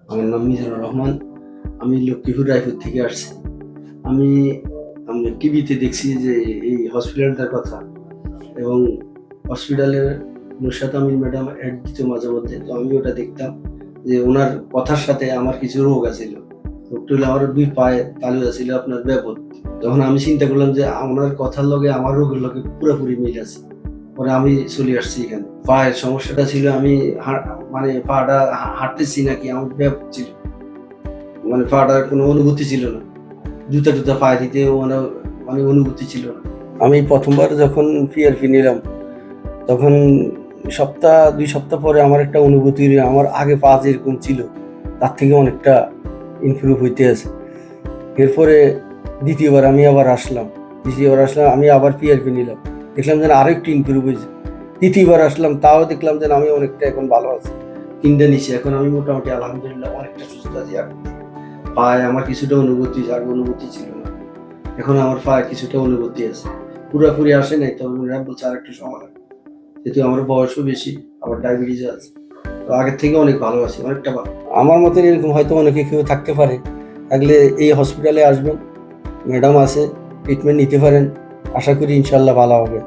আমার নাম মিজানুর রহমান। আমি লক্ষ্মীপুর রায়পুর থেকে আসছি। আমি টিভিতে দেখছি যে এই হসপিটালটার কথা, এবং হসপিটালের নুসরাত আমিন ম্যাডাম অ্যাড দিত মাঝে মধ্যে, তো আমি ওটা দেখতাম যে ওনার কথার সাথে আমার কিছু রোগ আছিল। রোগটা হলো আমার 2 পায়ে তালু আছিল আপনার ব্যাপক। তখন আমি চিন্তা করলাম যে ওনার কথার লগে আমার রোগের লগে পুরোপুরি মিল আছে। পরে আমি চলে আসছি এখানে। পায়ের সমস্যাটা ছিল, আমি মানে পাটা হাঁটতেছি নাকি আমার ব্যাপক ছিল, মানে পাটার কোনো অনুভূতি ছিল না। জুতা টুতা পায়ে দিতে মানে অনুভূতি ছিল না। আমি প্রথমবার যখন পিআরপি নিলাম, তখন 2 সপ্তাহ পরে আমার একটা অনুভূতি, আমার আগে পা যেরকম ছিল তার থেকে অনেকটা ইমপ্রুভ হইতে আছে। এরপরে দ্বিতীয়বার আমি আবার আসলাম, আমি আবার পিআরপি নিলাম, দেখলাম যেন আরো একটু ইমপ্রুভ হয়েছে। তৃতীয়বার আসলাম, তাও দেখলাম যেন আমি অনেকটা এখন ভালো আছি। 3টা নিছি, এখন আমি মোটামুটি আলহামদুলিল্লাহ অনেকটা সুস্থ আছি। আর পায়ে আমার কিছুটা অনুভূতি, আর অনুভূতি ছিল না, এখন আমার পায়ে কিছুটা অনুভূতি আছে। পুরোপুরি আসে নাই, তবে ম্যাডাম বলছে আর একটু সময় লাগবে, যেহেতু আমার বয়সও বেশি, আবার ডায়াবেটিস আছে। তো আগের থেকে অনেক ভালো আছি, অনেকটা ভালো। আমার মতন এরকম হয়তো অনেকে কেউ থাকতে পারে, থাকলে এই হসপিটালে আসবেন, ম্যাডাম আছে, ট্রিটমেন্ট নিতে পারেন, আশা করি ইনশাল্লাহ ভালো হবে।